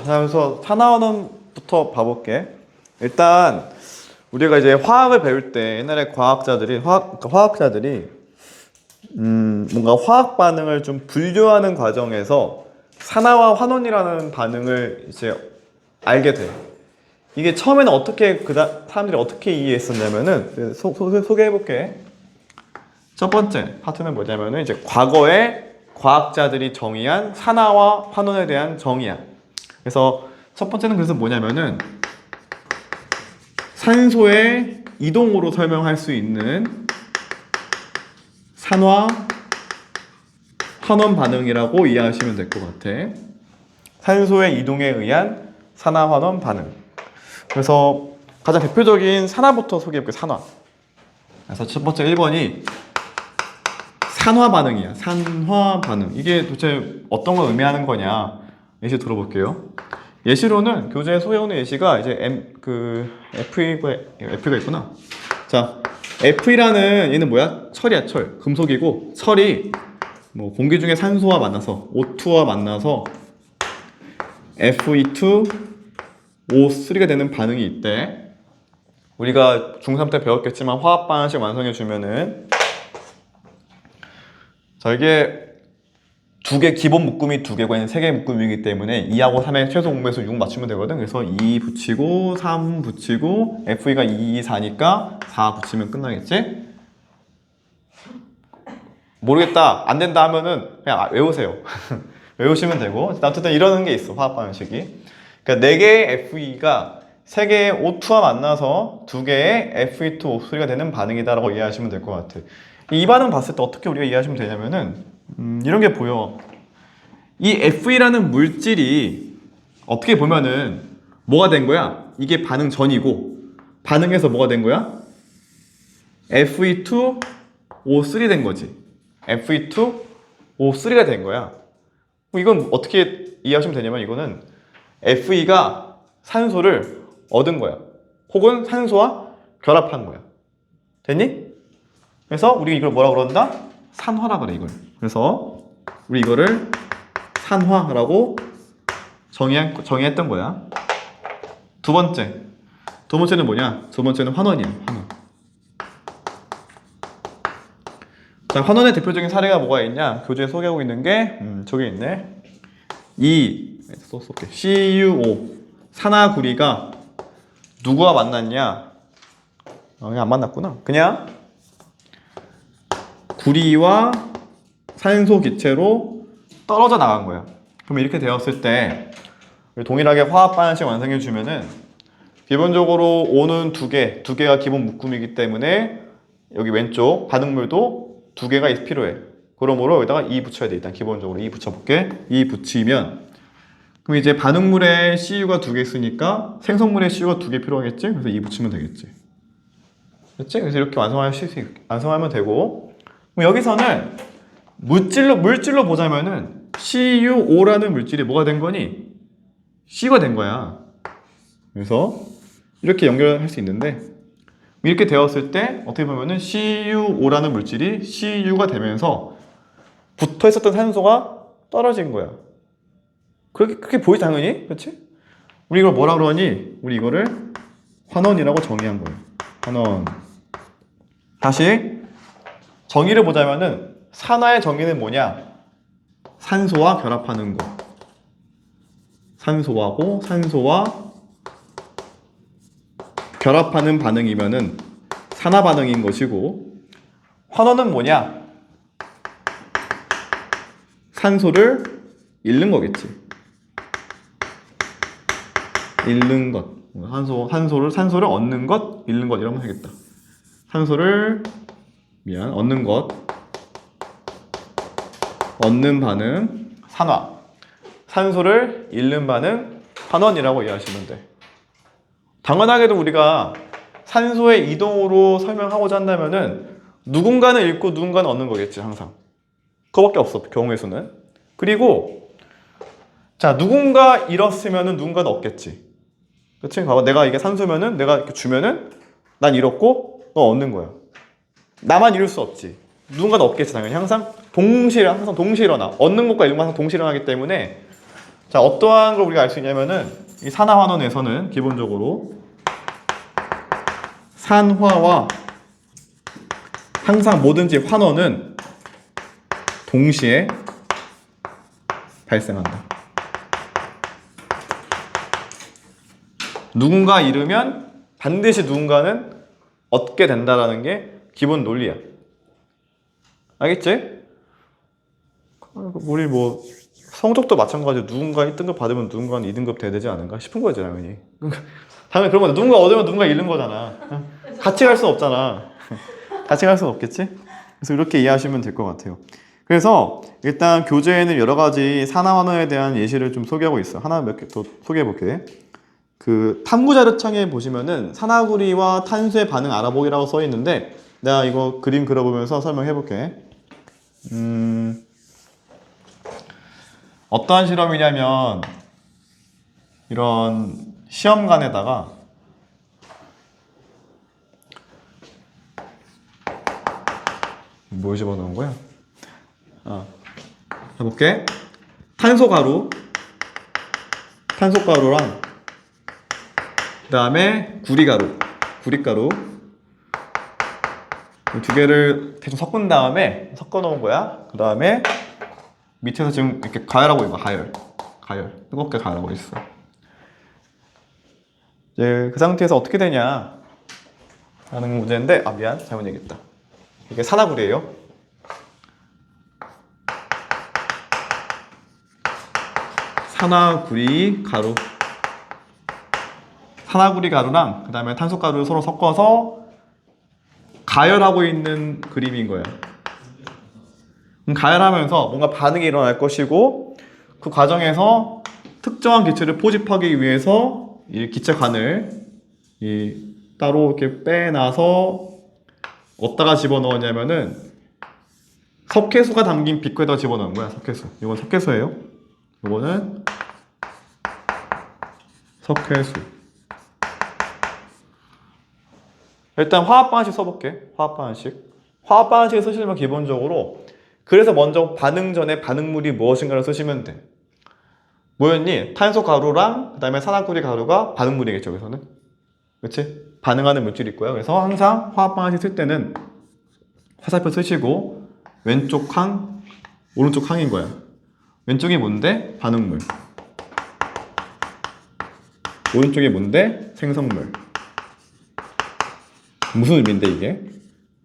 자, 그래서 산화환원부터 봐볼게. 일단 우리가 이제 화학을 배울 때 옛날에 화학자들이 뭔가 화학 반응을 좀 분류하는 과정에서 산화와 환원이라는 반응을 이제 알게 돼. 이게 처음에는 사람들이 어떻게 이해했었냐면은 소개해볼게. 첫 번째 파트는 뭐냐면은 이제 과거에 과학자들이 정의한 산화와 환원에 대한 정의야. 그래서 첫 번째는 그래서 뭐냐면은 산소의 이동으로 설명할 수 있는 산화 환원 반응이라고 이해하시면 될 것 같아. 산소의 이동에 의한 산화 환원 반응. 그래서 가장 대표적인 산화부터 소개해볼게. 산화. 그래서 첫 번째 1번이 산화 반응이야. 산화 반응. 이게 도대체 어떤 걸 의미하는 거냐? 예시 들어볼게요. 예시로는 교재에 소개해오는 예시가 이제 F가 있구나. 자, F이라는 얘는 뭐야? 철이야, 철. 금속이고, 철이 뭐 공기 중에 산소와 만나서 O2와 만나서 Fe2, O3가 되는 반응이 있대. 우리가 중3 때 배웠겠지만 화학 반응식 완성해 주면은 자, 이게 기본 묶음이 2개고 얘는 3개 묶음이기 때문에 2하고 3의 최소 공배수 6 맞추면 되거든. 그래서 2 붙이고 3 붙이고 Fe가 2, 4니까 4 붙이면 끝나겠지? 모르겠다, 안 된다 하면은 그냥 외우세요. 외우시면 되고. 어쨌든 이런 게 있어, 화학 반응식이. 그러니까 4개의 Fe가 3개의 O2와 만나서 2개의 Fe2, O3가 되는 반응이다라고 이해하시면 될 것 같아. 이 반응 봤을 때 어떻게 우리가 이해하시면 되냐면은 이런 게 보여. 이 Fe라는 물질이 어떻게 보면은 뭐가 된 거야? 이게 반응 전이고 반응해서 뭐가 된 거야? Fe2, O3 된 거지. Fe2, O3가 된 거야. 이건 어떻게 이해하시면 되냐면 이거는 Fe가 산소를 얻은 거야. 혹은 산소와 결합한 거야. 됐니? 그래서 우리 이걸 뭐라 그런다? 산화라 그래, 이걸. 그래서 우리 이거를 산화라고 정의했던 거야. 두 번째는 뭐냐? 두 번째는 환원이야, 환원. 자, 환원의 대표적인 사례가 뭐가 있냐? 교재에 소개하고 있는 게 저기 있네. 써볼게. CuO 산화구리가 누구와 만났냐? 그냥 안 만났구나. 그냥 구리와 산소 기체로 떨어져 나간 거야. 그럼 이렇게 되었을 때 동일하게 화학 반응식 완성해 주면은 기본적으로 O는 2개가 기본 묶음이기 때문에 여기 왼쪽 반응물도 2개가 필요해. 그러므로 여기다가 2 붙여야 돼. 일단 기본적으로 2 붙여볼게. 2 붙이면 그럼 이제 반응물에 CU가 2개 있으니까 생성물에 CU가 2개 필요하겠지? 그래서 2 붙이면 되겠지. 그렇지? 그래서 이렇게 완성하면 되고, 그럼 여기서는 물질로 보자면은 CuO라는 물질이 뭐가 된 거니? C가 된 거야. 그래서 이렇게 연결할 수 있는데 이렇게 되었을 때 어떻게 보면은 CuO라는 물질이 Cu가 되면서 붙어 있었던 산소가 떨어진 거야. 그렇게 보이지 당연히? 그렇지? 우리 이걸 뭐라 그러니? 우리 이거를 환원이라고 정의한 거예요. 환원. 다시 정의를 보자면은 산화의 정의는 뭐냐? 산소와 결합하는 거. 산소와 결합하는 반응이면은 산화 반응인 것이고, 환원은 뭐냐? 산소를 잃는 거겠지. 잃는 것. 산소를 얻는 것, 잃는 것 이러면 되겠다. 얻는 것. 얻는 반응, 산화. 산소를 잃는 반응, 환원이라고 이해하시면 돼. 당연하게도 우리가 산소의 이동으로 설명하고자 한다면은 누군가는 잃고 누군가는 얻는 거겠지, 항상. 그거밖에 없어, 경우의 수는. 그리고 자, 누군가 잃었으면은 누군가는 얻겠지. 그치? 봐봐, 내가 이게 산소면은 내가 이렇게 주면은 난 잃었고 너 얻는 거야. 나만 잃을 수 없지. 누군가는 얻겠지, 당연히. 항상 동시에 일어나. 얻는 것과 잃는 것 항상 동시에 일어나기 때문에 자, 어떠한 걸 우리가 알 수 있냐면은 이 산화환원에서는 기본적으로 산화와 항상 뭐든지 환원은 동시에 발생한다. 누군가 잃으면 반드시 누군가는 얻게 된다라는 게 기본 논리야. 알겠지? 우리 뭐 성적도 마찬가지로 누군가 1등급 받으면 누군가는 2등급 돼야 되지 않은가 싶은 거지 당연히. 당연히 그런 거다. 누군가 얻으면 누군가 잃는 거잖아. 같이 갈 수는 없잖아. 같이 갈 수는 없겠지? 그래서 이렇게 이해하시면 될 것 같아요. 그래서 일단 교재에는 여러 가지 산화환원에 대한 예시를 좀 소개하고 있어. 하나 몇 개 더 소개해 볼게. 그 탐구 자료창에 보시면은 산화구리와 탄수의 반응 알아보기라고 써 있는데 내가 이거 그림 그려보면서 설명해 볼게. 어떠한 실험이냐면 이런 시험관에다가 뭘 집어넣은 거야? 해볼게. 탄소가루랑 그 다음에 구리가루 두 개를 대충 섞은 다음에 섞어 놓은 거야. 그 다음에 밑에서 지금 이렇게 가열하고 있는 거야. 가열 뜨겁게 가열하고 있어. 이제 그 상태에서 어떻게 되냐 라는 문제인데, 미안, 잘못 얘기했다. 이게 산화구리예요. 산화구리 가루랑 그 다음에 탄소가루를 서로 섞어서 가열하고 있는 그림인 거예요. 가열하면서 뭔가 반응이 일어날 것이고, 그 과정에서 특정한 기체를 포집하기 위해서 이 기체관을 따로 이렇게 빼놔서 어디다가 집어넣었냐면은 석회수가 담긴 비커에다가 집어넣은 거야. 석회수. 이건 석회수예요. 이거는 석회수. 일단 화학방정식 써볼게. 화학방정식 쓰시면 기본적으로 그래서 먼저 반응 전에 반응물이 무엇인가를 쓰시면 돼. 뭐였니? 탄소 가루랑 그 다음에 산화구리 가루가 반응물이겠죠. 여기서는 그치? 반응하는 물질이 있고요. 그래서 항상 화학방정식 쓸 때는 화살표 쓰시고 왼쪽 항, 오른쪽 항인 거야. 왼쪽이 뭔데? 반응물. 오른쪽이 뭔데? 생성물. 무슨 의미인데 이게?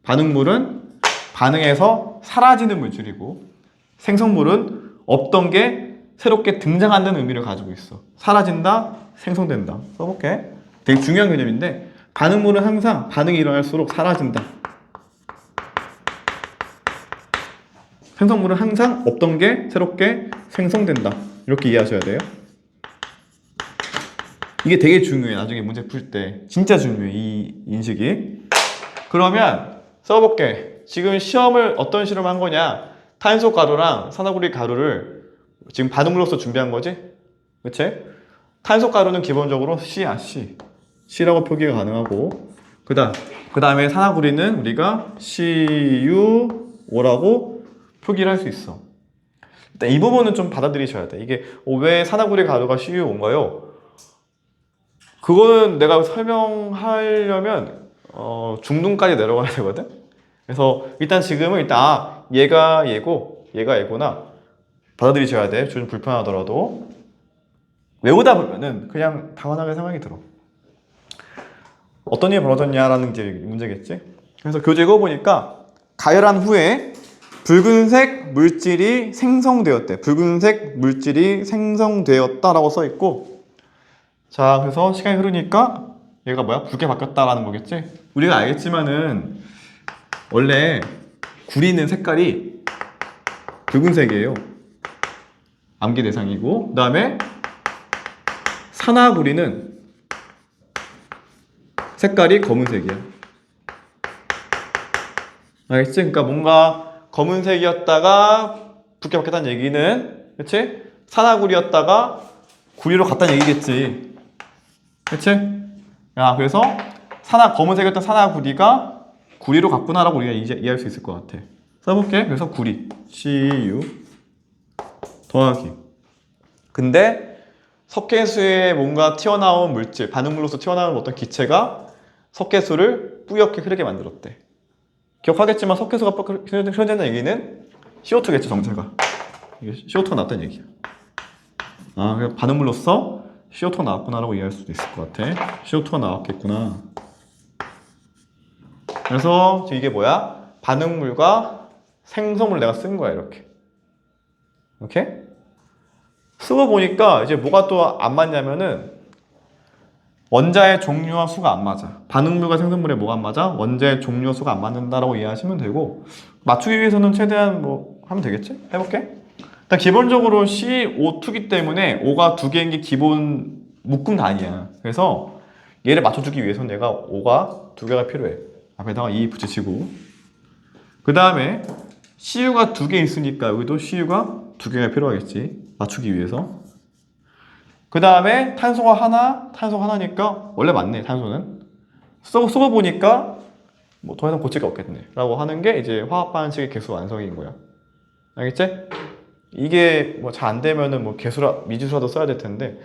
반응물은 반응해서 사라지는 물질이고, 생성물은 없던 게 새롭게 등장한다는 의미를 가지고 있어. 사라진다, 생성된다. 써볼게. 되게 중요한 개념인데, 반응물은 항상 반응이 일어날수록 사라진다. 생성물은 항상 없던 게 새롭게 생성된다. 이렇게 이해하셔야 돼요. 이게 되게 중요해. 나중에 문제 풀 때 진짜 중요해, 이 인식이. 그러면 써볼게. 지금 시험을 어떤 실험을 한 거냐? 탄소 가루랑 산화구리 가루를 지금 반응물로서 준비한 거지? 그치? 탄소 가루는 기본적으로 C야, C라고 표기가 가능하고, 그 다음에 산화구리는 우리가 CuO라고 표기를 할 수 있어. 일단 이 부분은 좀 받아들이셔야 돼. 이게 왜 산화구리 가루가 CuO인가요? 그거는 내가 설명하려면 중등까지 내려가야 되거든. 그래서 일단 지금은 얘가 얘고 얘가 얘구나 받아들이셔야 돼. 좀 불편하더라도. 외우다 보면은 그냥 당연하게 생각이 들어. 어떤 일이 벌어졌냐라는 게 문제겠지. 그래서 교재 읽어보니까 가열한 후에 붉은색 물질이 생성되었대. 붉은색 물질이 생성되었다라고 써있고, 자, 그래서 시간이 흐르니까 얘가 뭐야? 붉게 바뀌었다라는 거겠지? 우리가 알겠지만은 원래 구리는 색깔이 붉은색이에요. 암기 대상이고, 그 다음에 산화구리는 색깔이 검은색이야. 알겠지? 그러니까 뭔가 검은색이었다가 붉게 바뀌었다는 얘기는, 그치? 산화구리였다가 구리로 갔다는 얘기겠지. 그치? 그래서 검은색이었던 산화구리가 구리로 갔구나라고 우리가 이해할 수 있을 것 같아. 써볼게. 그래서 구리, Cu 더하기 근데 석회수에 뭔가 튀어나온 물질, 반응물로서 튀어나온 어떤 기체가 석회수를 뿌옇게 흐르게 만들었대. 기억하겠지만 석회수가 흐른다는 얘기는 CO2겠죠, 정체가. 이게 CO2가 나왔다는 얘기야. 아, 그래서 반응물로서 CO2가 나왔구나라고 이해할 수도 있을 것 같아. CO2가 나왔겠구나. 그래서 이게 뭐야? 반응물과 생성물을 내가 쓴 거야, 이렇게. 오케이? 쓰고 보니까 이제 뭐가 또 안 맞냐면은 원자의 종류와 수가 안 맞아. 반응물과 생성물에 뭐가 안 맞아? 원자의 종류와 수가 안 맞는다라고 이해하시면 되고, 맞추기 위해서는 최대한 뭐 하면 되겠지? 해볼게. 일단 기본적으로 CO2기 때문에 O가 두 개인 게 기본 묶음 단위야. 그래서 얘를 맞춰주기 위해서는 내가 O가 두 개가 필요해. 앞에다가 2 붙이시고, 그 다음에 CU가 두 개 있으니까 여기도 CU가 두 개가 필요하겠지. 맞추기 위해서. 그 다음에 탄소가 하나니까 원래 맞네, 탄소는. 쓰고 보니까 뭐 더 이상 고칠 게 없겠네 라고 하는 게 이제 화학 반응식의 개수 완성인 거야. 알겠지? 이게 뭐 잘 안 되면은 뭐 개수라 미지수라도 써야 될 텐데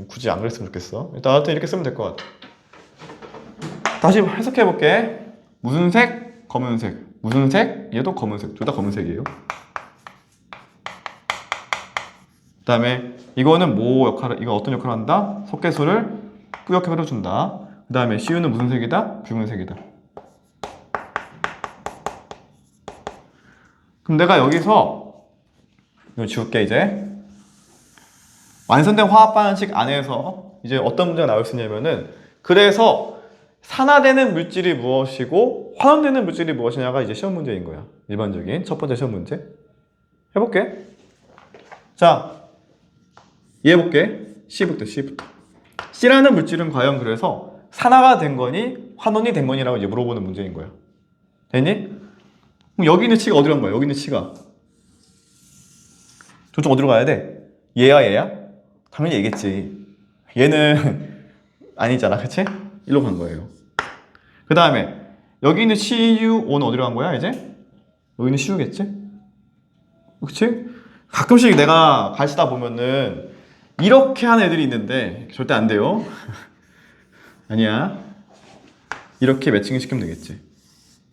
굳이 안 그랬으면 좋겠어. 일단 하여튼 이렇게 쓰면 될 것 같아. 다시 해석해 볼게. 무슨 색? 검은색. 무슨 색? 얘도 검은색. 둘 다 검은색이에요. 그 다음에 이거는 이거 어떤 역할을 한다? 석회수를 뿌옇게 흐려준다. 그 다음에 CU는 무슨 색이다? 붉은색이다. 그럼 내가 여기서 이거 지울게 이제. 완성된 화학 반응식 안에서 이제 어떤 문제가 나올 수 있냐면은, 그래서 산화되는 물질이 무엇이고 환원되는 물질이 무엇이냐가 이제 시험 문제인 거야. 일반적인 첫 번째 시험 문제. 해볼게. 자, 이해해볼게. C부터. C라는 물질은 과연 그래서 산화가 된 거니 환원이 된 거니라고 이제 물어보는 문제인 거야. 됐니? 그럼 여기 있는 C가 어디로 간 거야? 여기 있는 C가 저쪽 어디로 가야 돼? 얘야? 당연히 얘겠지. 얘는 아니잖아, 그치? 일로 간 거예요. 그 다음에 여기 있는 CuO는 어디로 간 거야, 이제? 여기 있는 Cu겠지? 그치? 가끔씩 내가 가르치다 보면은 이렇게 하는 애들이 있는데 절대 안 돼요. 아니야. 이렇게 매칭 시키면 되겠지.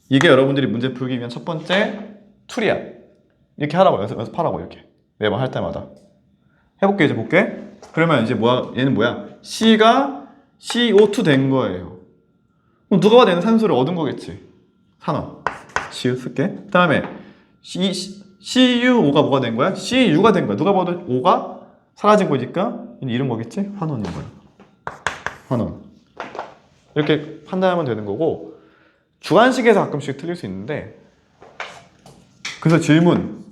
이게 여러분들이 문제 풀기 위한 첫 번째 툴이야. 이렇게 하라고, 연습하라고, 이렇게 매번 할 때마다. 해볼게. 이제 볼게. 그러면 이제 얘는 뭐야? C가 CO2 된 거예요. 그럼 누가 봐도 얘는 산소를 얻은 거겠지. 산화. CU 쓸게. 그 다음에 CuO가 뭐가 된 거야? CU가 된 거야. 누가 봐도 O가 사라진 거니까 잃은 거겠지? 환원인 거야. 환원. 이렇게 판단하면 되는 거고, 주관식에서 가끔씩 틀릴 수 있는데, 그래서 질문.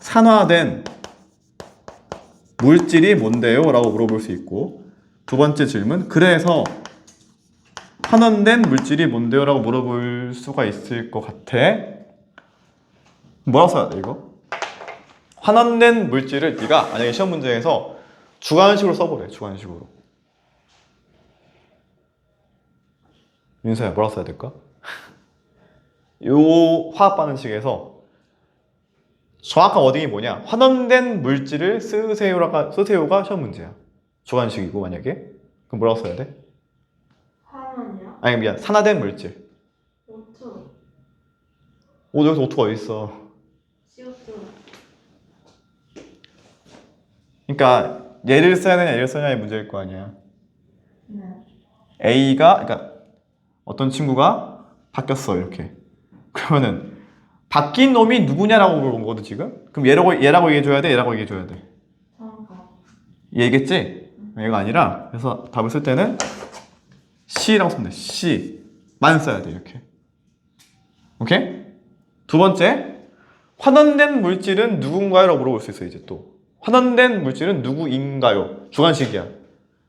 산화된 물질이 뭔데요? 라고 물어볼 수 있고, 두 번째 질문. 그래서 환원된 물질이 뭔데요? 라고 물어볼 수가 있을 것 같아. 뭐라고 써야 돼, 이거? 환원된 물질을 네가 만약에 시험 문제에서 주관식으로 써보래. 주관식으로. 윤서야, 뭐라고 써야 될까? 요 화학 반응식에서 정확한 워딩이 뭐냐? 환원된 물질을 쓰세요가 시험 문제야. 주관식이고 만약에 그럼 뭐라고 써야 돼? 환원이요? 아니 미안, 산화된 물질. O2. 여기서 오토가 어디 있어? CO2. 그러니까 얘를 써야 되냐 얘를 써야 되냐의 문제일 거 아니야. 네. 그러니까 어떤 친구가 바뀌었어 이렇게. 그러면은 바뀐 놈이 누구냐라고 물어본 거거든 지금. 그럼 얘라고 얘기해줘야 돼, 얘라고 얘기해줘야 돼. 저거. 얘겠지? 얘가 아니라, 그래서 답을 쓸 때는 C라고 쓰면 돼. C만 써야 돼 이렇게. 오케이? 두 번째, 환원된 물질은 누군가요? 라고 물어볼 수 있어. 이제 또 환원된 물질은 누구인가요? 주관식이야.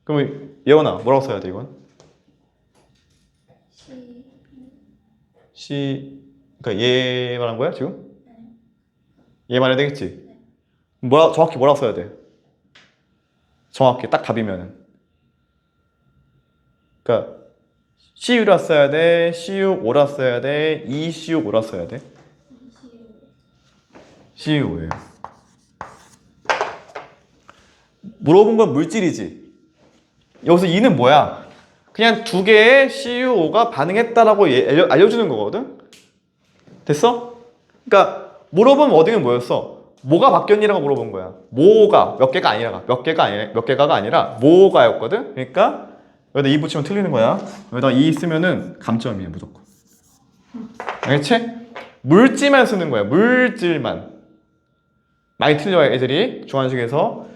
그러면 예원아 뭐라고 써야 돼 이건? 그러니까 얘 말한 거야 지금? 얘 말해야 되겠지? 정확히 뭐라고 써야 돼? 정확히 딱 답이면은, 그러니까 CU라 써야 돼, CUO라 써야 돼, ECUO라 써야 돼? CUO예요. 물어본 건 물질이지. 여기서 E는 뭐야? 그냥 두 개의 CuO가 반응했다라고 알려주는 거거든? 됐어? 그러니까 물어본 워딩은 뭐였어? 뭐가 바뀌었니라고 물어본 거야. 뭐가 몇 개가 아니라 몇 개가가 아니라 뭐가였거든. 그러니까 여기다 E 붙이면 틀리는 거야. 여기다 E 쓰면은 감점이야 무조건. 알겠지? 물질만 쓰는 거야. 물질만. 많이 틀려요 애들이. 중간식에서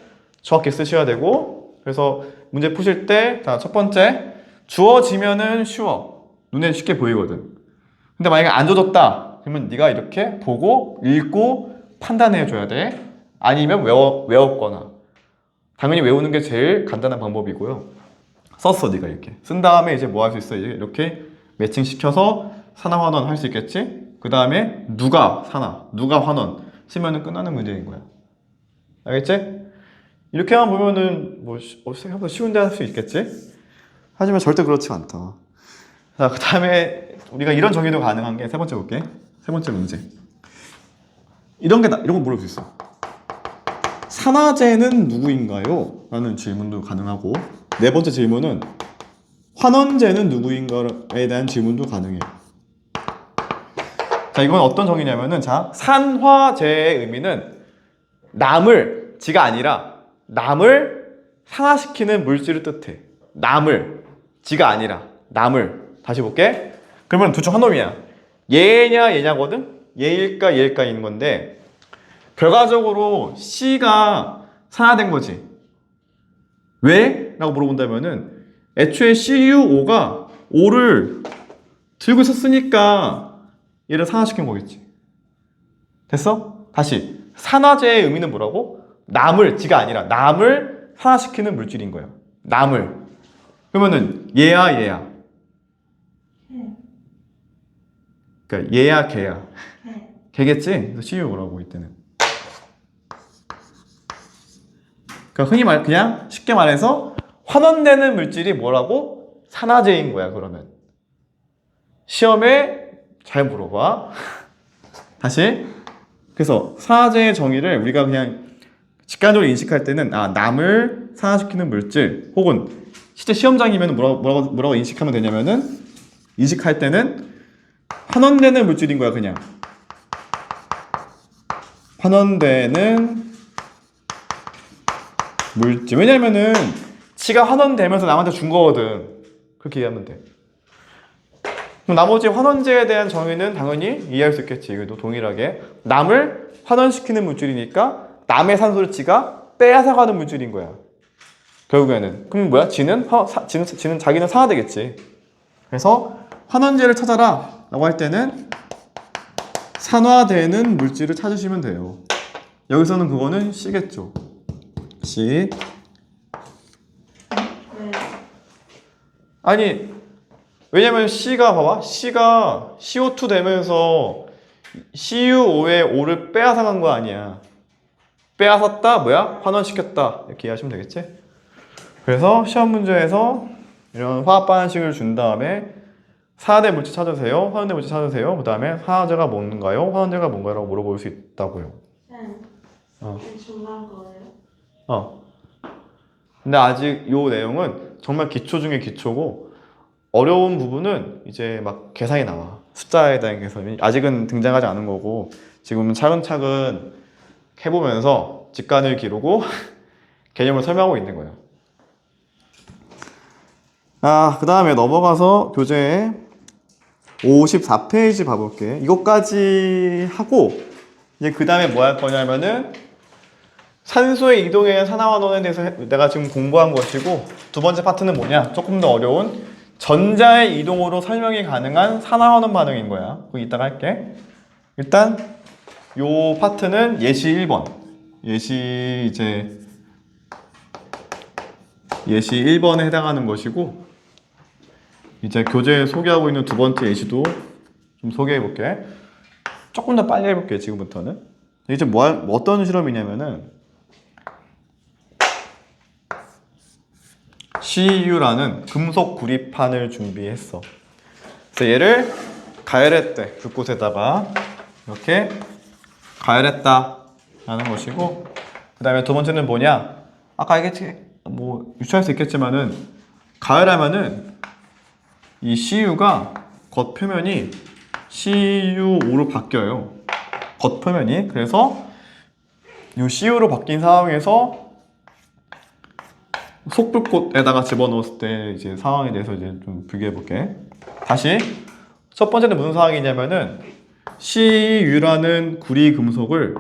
정확히 쓰셔야 되고. 그래서 문제 푸실 때 자, 첫 번째 주어지면은 쉬워. 눈에 쉽게 보이거든. 근데 만약에 안 줘줬다 그러면 네가 이렇게 보고 읽고 판단해 줘야 돼. 아니면 외웠거나. 당연히 외우는 게 제일 간단한 방법이고요. 썼어 네가 이렇게. 쓴 다음에 이제 뭐 할 수 있어? 이렇게 매칭시켜서 산화 환원 할 수 있겠지? 그 다음에 누가 산화, 누가 환원 쓰면은 끝나는 문제인 거야. 알겠지? 이렇게만 보면은 뭐 생각보다 쉬운데 할 수 있겠지? 하지만 절대 그렇지 않다. 자, 그 다음에 우리가 이런 정의도 가능한 게 세 번째 볼게. 세 번째 문제. 이런 거 물어볼 수 있어. 산화제는 누구인가요? 라는 질문도 가능하고, 네 번째 질문은 환원제는 누구인가에 대한 질문도 가능해. 자, 이건 어떤 정의냐면은, 자, 산화제의 의미는 남을, 지가 아니라 남을 산화시키는 물질을 뜻해. 남을, 지가 아니라 남을. 다시 볼게. 그러면 둘 중 한 놈이야. 얘냐 얘냐거든? 얘일까 얘일까인 건데 결과적으로 C가 산화된 거지. 왜? 라고 물어본다면은 애초에 CuO가 O를 들고 있었으니까 얘를 산화시킨 거겠지. 됐어? 다시 산화제의 의미는 뭐라고? 남을, 지가 아니라 남을 산화시키는 물질인 거야. 남을. 그러면은 얘야 얘야. 그러니까 얘야 걔야. 걔겠지? 그래서 CuO라고 이때는. 그러니까 흔히 그냥 쉽게 말해서 환원되는 물질이 뭐라고? 산화제인 거야. 그러면 시험에 잘 물어봐. 다시. 그래서 산화제의 정의를 우리가 그냥 직관적으로 인식할 때는 남을 산화시키는 물질 혹은 실제 시험장이면 뭐라고 인식하면 되냐면은 인식할 때는 환원되는 물질인 거야. 그냥 환원되는 물질. 왜냐면은 지가 환원되면서 남한테 준 거거든. 그렇게 이해하면 돼. 그럼 나머지 환원제에 대한 정의는 당연히 이해할 수 있겠지. 이것도 동일하게 남을 환원시키는 물질이니까 남의 산소를 지가 빼앗아가는 물질인 거야. 결국에는. 그럼 뭐야? 지는 자기는 산화되겠지. 그래서 환원제를 찾아라 라고 할 때는 산화되는 물질을 찾으시면 돼요. 여기서는 그거는 C겠죠. C. 네. 아니 왜냐면 C가 봐봐. C가 CO2 되면서 CuO의 O를 빼앗아간 거 아니야. 빼앗았다 뭐야? 환원시켰다. 이렇게 이해하시면 되겠지? 그래서 시험 문제에서 이런 화학 반응식을 준 다음에 산화된 물질 찾으세요. 환원된 물질 찾으세요. 그 다음에 산화제가 뭔가요? 환원제가 뭔가라고 물어볼 수 있다고요. 이게 중요한 거예요? 근데 아직 이 내용은 정말 기초 중에 기초고 어려운 부분은 이제 막 계산이 나와. 숫자에 대한 계산이 아직은 등장하지 않은 거고 지금은 차근차근 해보면서 직관을 기르고 개념을 설명하고 있는 거예요. 그 다음에 넘어가서 교재 54페이지 봐볼게. 이것까지 하고 이제 그 다음에 뭐 할 거냐면은 산소의 이동에 산화환원에 대해서 내가 지금 공부한 것이고 두 번째 파트는 뭐냐? 조금 더 어려운 전자의 이동으로 설명이 가능한 산화환원 반응인 거야. 그거 이따가 할게. 일단 요 파트는 예시 1번. 예시 1번에 해당하는 것이고 이제 교재에 소개하고 있는 두 번째 예시도 좀 소개해 볼게. 조금 더 빨리 해볼게 지금부터는. 이제 어떤 실험이냐면은 CU라는 금속 구리판을 준비했어. 그래서 얘를 가열했대. 불꽃에다가 이렇게 가열했다 라는 것이고 그 다음에 두 번째는 뭐냐? 아까 이게 뭐 유추할 수 있겠지만은 가열하면은 이 Cu가 겉표면이 CuO로 바뀌어요. 겉표면이. 그래서 이 Cu로 바뀐 상황에서 속불꽃에다가 집어넣었을 때 이제 상황에 대해서 이제 좀 비교해 볼게. 다시 첫 번째는 무슨 상황이냐면은 Cu라는 구리 금속을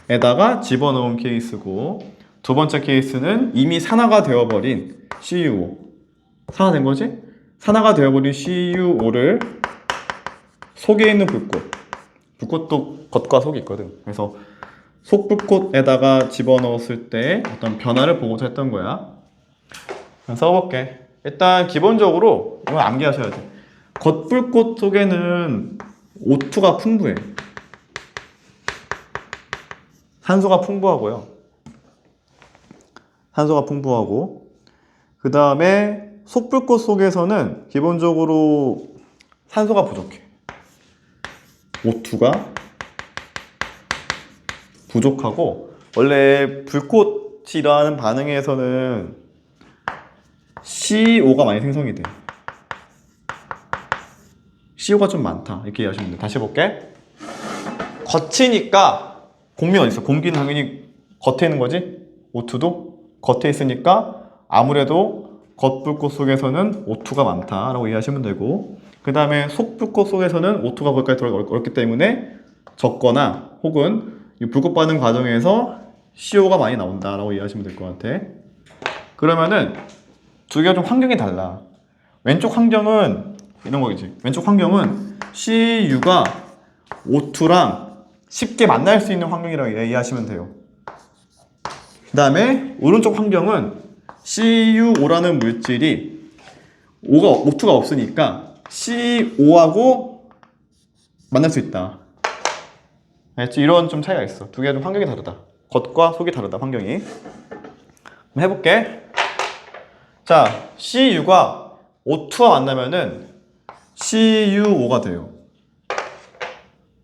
겉불꽃에다가 집어넣은 케이스고, 두 번째 케이스는 이미 산화가 되어버린 CuO. 산화된 거지? 산화가 되어버린 CuO를 속에 있는 불꽃도 겉과 속이 있거든. 그래서 속불꽃에다가 집어넣었을 때 어떤 변화를 보고자 했던 거야. 써볼게. 일단 기본적으로 이건 암기하셔야 돼. 겉불꽃 속에는 O2가 풍부해. 산소가 풍부하고요. 산소가 풍부하고, 그 다음에 속불꽃 속에서는 기본적으로 산소가 부족해. O2가 부족하고, 원래 불꽃이 일어나는 반응에서는 CO가 많이 생성이 돼. CO가 좀 많다. 이렇게 이해하시면 돼. 다시 해볼게. 겉이니까 공기는 어디 있어? 공기는 당연히 겉에 있는 거지? O2도 겉에 있으니까 아무래도 겉불꽃 속에서는 O2가 많다라고 이해하시면 되고, 그 다음에 속불꽃 속에서는 O2가 거기까지 들어가기 어렵기 때문에 적거나 혹은 이 불꽃 반응 과정에서 CO가 많이 나온다라고 이해하시면 될 것 같아. 그러면은 두 개가 좀 환경이 달라. 왼쪽 환경은 이런 거겠지. 왼쪽 환경은 CU가 O2랑 쉽게 만날 수 있는 환경이라고 이해하시면 돼요. 그 다음에 오른쪽 환경은 CuO라는 물질이 O2가 없으니까 CO하고 만날 수 있다. 알겠지? 이런 좀 차이가 있어. 두 개가 좀 환경이 다르다. 겉과 속이 다르다, 환경이. 한번 해볼게. 자, CU가 O2와 만나면은 CuO가 돼요.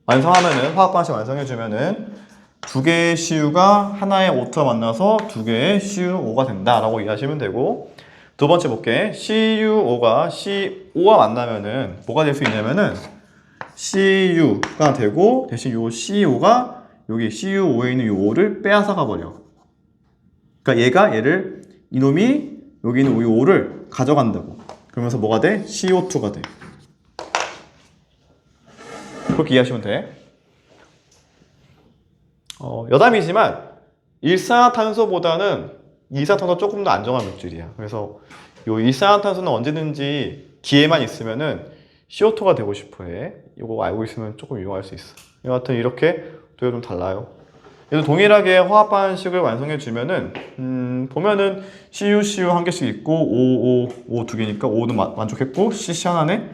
완성하면은, 화학 반응식 완성해주면은 두 개의 CU가 하나의 O2와 만나서 두 개의 CuO가 된다라고 이해하시면 되고, 두 번째 볼게. CuO가 CO와 만나면은 뭐가 될 수 있냐면은 CU가 되고, 대신 요 CO가 여기 CuO에 있는 요 O를 빼앗아가 버려. 그러니까 얘가 얘를, 이놈이 여기 있는 이 O를 가져간다고. 그러면서 뭐가 돼? CO2가 돼. 그렇게 이해하시면 돼. 여담이지만 일산화탄소보다는 이산화탄소가 조금 더 안정한 물질이야. 그래서 이 일산화탄소는 언제든지 기회만 있으면은 CO2가 되고 싶어 해. 이거 알고 있으면 조금 이용할 수 있어. 여하튼 이렇게 두 개 좀 달라요. 얘도 동일하게 화학 반응식을 완성해 주면은 보면은 CU 한 개씩 있고 O 두 개니까 O는 만족했고 CC 하나네.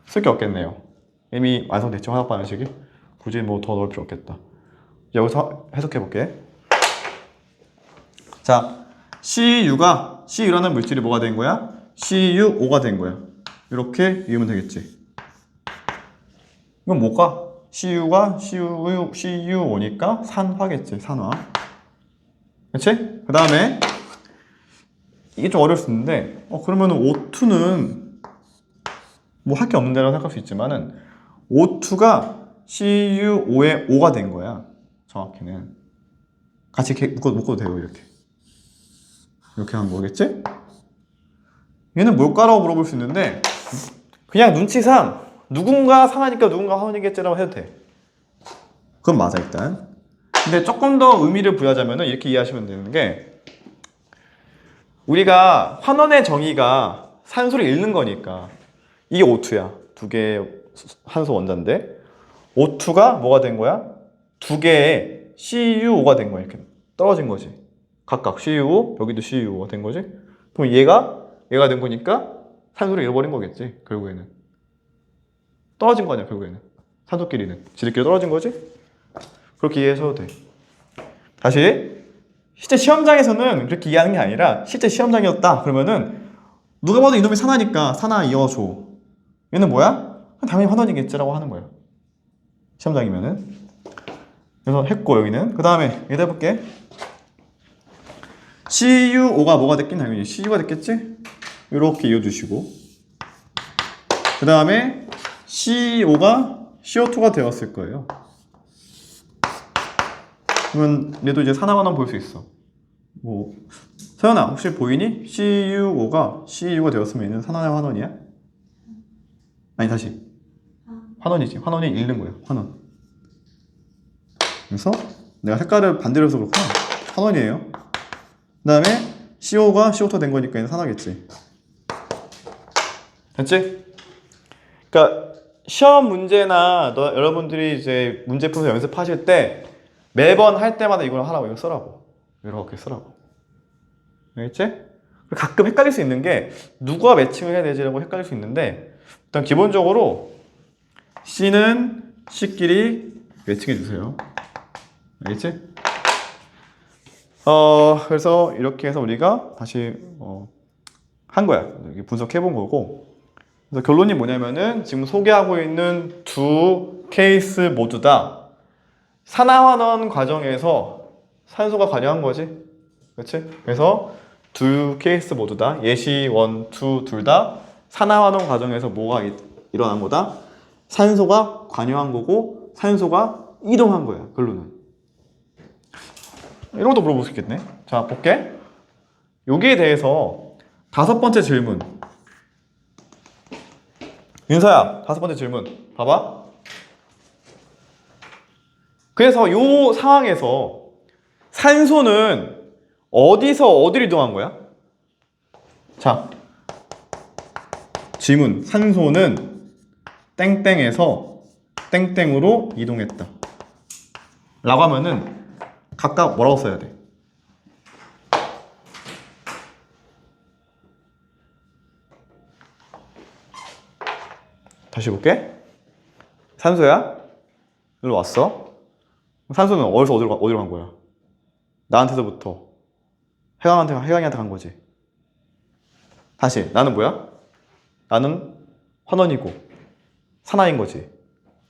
쓸 게 없겠네요. 이미 완성됐죠, 화학 반응식이. 굳이 뭐 더 넣을 필요 없겠다. 여기서 해석해 볼게. 자, CU라는 물질이 뭐가 된 거야? CuO가 된 거야. 이렇게 이으면 되겠지. 이건 뭐가? CU가 CuO니까 산화겠지, 산화. 그치? 그 다음에 이게 좀 어려울 수 있는데 그러면 O2는 뭐 할 게 없는 데라고 생각할 수 있지만은 O2가 CuO의 O가 된 거야. 정확히는 같이 묶어도 돼요. 이렇게 하는 거겠지? 얘는 뭘까라고 물어볼 수 있는데 그냥 눈치상 누군가 상하니까 누군가 화원이겠지라고 해도 돼. 그건 맞아, 일단. 근데 조금 더 의미를 부여하자면 이렇게 이해하시면 되는 게, 우리가 환원의 정의가 산소를 잃는 거니까 이게 O2야. 두 개의 산소 원자인데 O2가 뭐가 된 거야? 두 개의 CuO가 된 거야. 이렇게 떨어진 거지. 각각 CuO, 여기도 CuO가 된 거지. 그럼 얘가 된 거니까 산소를 잃어버린 거겠지, 결국에는. 떨어진 거 아니야, 결국에는. 산소끼리는 지들끼리 떨어진 거지. 그렇게 이해하셔도 돼. 다시, 실제 시험장에서는 그렇게 이해하는 게 아니라, 실제 시험장이었다 그러면은 누가 봐도 이놈이 산화니까 산화 이어줘. 얘는 뭐야? 당연히 환원이겠지라고 하는 거야, 시험장이면은. 그래서 했고 여기는 그 다음에 얘도 해볼게. CuO가 뭐가 됐긴 당연히 Cu가 됐겠지? 이렇게 이어주시고 그 다음에 CO가 CO2가 되었을 거예요. 그러면 얘도 이제 산화환원 볼 수 있어. 뭐 서연아 혹시 보이니? CuO가 CU가 되었으면 얘는 산화환원이야? 아니 다시 환원이지. 환원이 잃는 거야. 환원. 그래서 내가 색깔을 반대로 해서 그렇구나. 환원이에요. 그 다음에 CO가 CO2 된 거니까 얘는 산화겠지. 됐지? 그러니까 시험 문제나 여러분들이 이제 문제풀이에서 연습하실 때 매번 할 때마다 이걸 하라고. 이거 쓰라고. 이렇게 쓰라고. 알겠지? 가끔 헷갈릴 수 있는 게 누가 매칭을 해야 되지라고 헷갈릴 수 있는데 일단 기본적으로 C는 C끼리 매칭해 주세요. 알겠지? 그래서 이렇게 해서 우리가 다시 한 거야. 이렇게 분석해 본 거고. 그래서 결론이 뭐냐면은 지금 소개하고 있는 두 케이스 모두 다 산화환원 과정에서 산소가 관여한 거지. 그렇지? 그래서 두 케이스 모두 다 예시 1, 2 둘 다 산화환원 과정에서 뭐가 일어난 거다? 산소가 관여한 거고 산소가 이동한 거야. 결론은. 이런 것도 물어볼 수 있겠네. 자, 볼게. 여기에 대해서 5번째 질문. 윤서야, 5번째 질문. 봐봐. 그래서 이 상황에서 산소는 어디서 어디로 이동한 거야? 자, 질문. 산소는 땡땡에서 땡땡으로 이동했다. 라고 하면은 각각 뭐라고 써야 돼? 다시 볼게. 산소야, 일로 왔어. 산소는 어디서 어디로 간 거야? 나한테서부터 혜강이한테 간 거지. 다시, 나는 뭐야? 나는 환원이고 산화인 거지.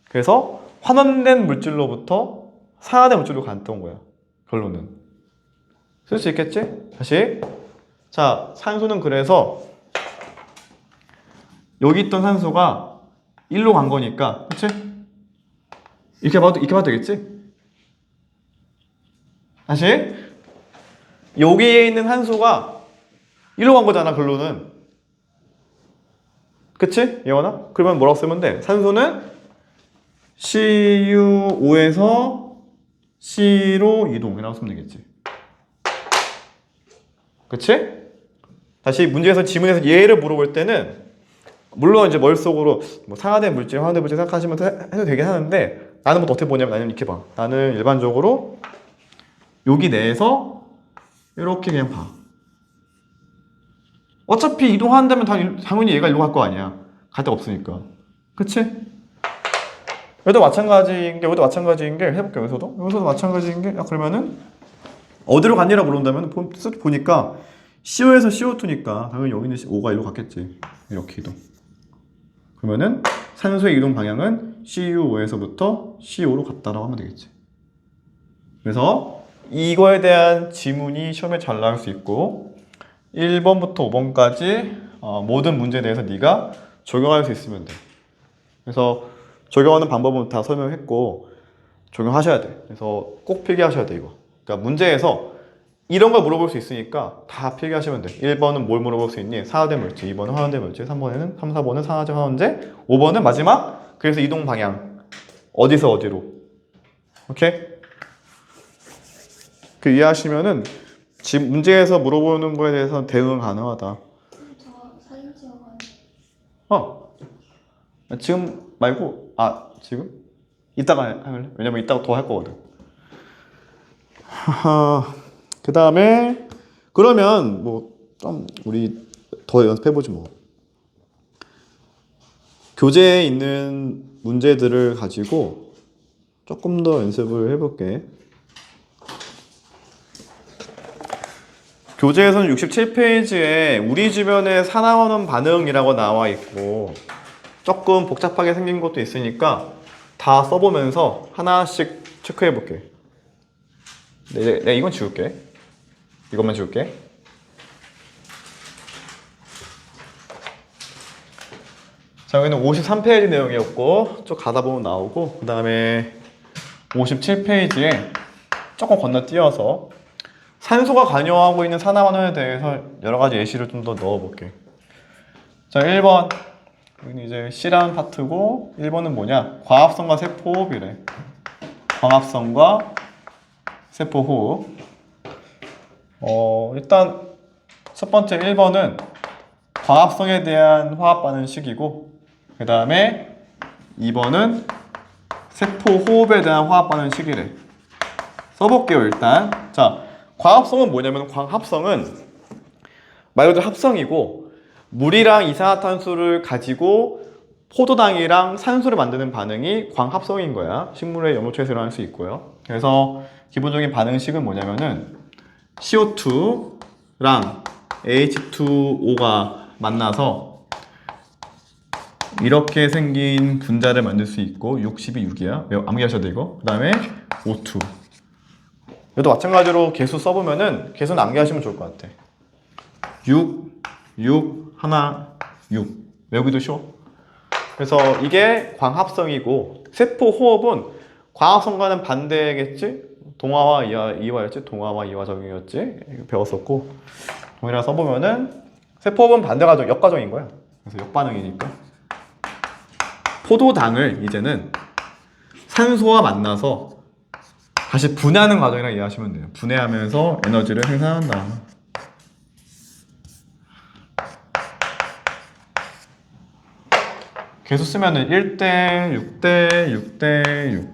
그래서 환원된 물질로부터 산화된 물질로 갔던 거야. 결론은. 쓸 수 있겠지? 다시. 자, 산소는 그래서 여기 있던 산소가 1로 간 거니까, 그치? 이렇게 봐도 되겠지? 다시. 여기에 있는 산소가 1로 간 거잖아, 결론은. 그치? 예원아? 그러면 뭐라고 쓰면 돼? 산소는 CuO에서 C로 이동이라고 쓰면 되겠지. 그치? 다시 문제에서 지문에서 얘를 물어볼 때는 물론 이제 머릿속으로 뭐 상하된 물질, 화학된 물질 생각하시면 해도 되긴 하는데 나는 뭐 어떻게 보냐면 나는 이렇게 봐. 나는 일반적으로 여기 내에서 이렇게 그냥 봐. 어차피 이동한다면 당연히 얘가 일로 갈 거 아니야. 갈 데가 없으니까. 그치? 여기도 마찬가지인 게 해볼게요. 여기서도 마찬가지인 게 그러면은 어디로 갔니라 물어본다면 보니까 CO에서 CO2니까 당연히 여기는 O가 일로 갔겠지. 이렇게 이동. 그러면은 산소의 이동 방향은 CuO에서부터 CO로 갔다라고 하면 되겠지. 그래서 이거에 대한 지문이 시험에 잘 나올 수 있고 1번부터 5번까지 모든 문제에 대해서 네가 적용할 수 있으면 돼. 그래서 적용하는 방법은 다 설명했고 적용하셔야 돼. 그래서 꼭 필기하셔야 돼 이거. 그러니까 문제에서 이런 걸 물어볼 수 있으니까 다 필기하시면 돼. 1번은 뭘 물어볼 수 있니? 산화된 물질, 2번은 환원된 물질, 3번에는 3, 4번은 산화제, 환원제, 5번은 마지막 그래서 이동 방향 어디서 어디로. 오케이? 그 이해하시면은 지금 문제에서 물어보는 거에 대해서 대응은 가능하다. 저 사진 찍어가요. 지금 말고 지금? 이따가 할래? 왜냐면 이따가 더 할 거거든. 그 다음에 그러면 뭐 좀 우리 더 연습해보지 뭐. 교재에 있는 문제들을 가지고 조금 더 연습을 해볼게. 교재에서는 67페이지에 우리 주변의 산화환원 반응이라고 나와 있고 조금 복잡하게 생긴 것도 있으니까 다 써보면서 하나씩 체크해 볼게. 내가 이건 지울게. 이것만 지울게. 자, 여기는 53페이지 내용이었고 쭉 가다 보면 나오고, 그 다음에 57페이지에 조금 건너뛰어서 산소가 관여하고 있는 산화환원에 대해서 여러 가지 예시를 좀 더 넣어볼게. 자, 1번. 여기는 이제 C라는 파트고, 1번은 뭐냐? 광합성과 세포호흡이래. 광합성과 세포호흡. 일단 첫 번째 1번은 광합성에 대한 화학 반응식이고, 그 다음에 2번은 세포호흡에 대한 화학 반응식이래. 써볼게요, 일단. 자, 광합성은 뭐냐면, 광합성은 말 그대로 합성이고, 물이랑 이산화탄소를 가지고 포도당이랑 산소를 만드는 반응이 광합성인 거야. 식물의 염료체에서 일어날 수 있고요. 그래서 기본적인 반응식은 뭐냐면은 CO2랑 H2O가 만나서 이렇게 생긴 분자를 만들 수 있고, 60이 6이야. 암기하셔야 돼, 이거. 그 다음에 O2. 얘도 마찬가지로 개수 써보면은 개수는 암기하시면 좋을 것 같아. 6, 6, 하나, 6. 외우기도 쉬워. 그래서 이게 광합성이고, 세포호흡은 광합성과는 반대겠지? 동화와 이화였지? 동화와 이화 적용이었지? 배웠었고, 동일하게 써보면은 세포호흡은 반대과정, 역과정인 거야. 그래서 역반응이니까. 포도당을 이제는 산소와 만나서 다시 분해하는 과정이라 이해하시면 돼요. 분해하면서 에너지를 생산한다. 개수 쓰면은 1대 6대 6대 6.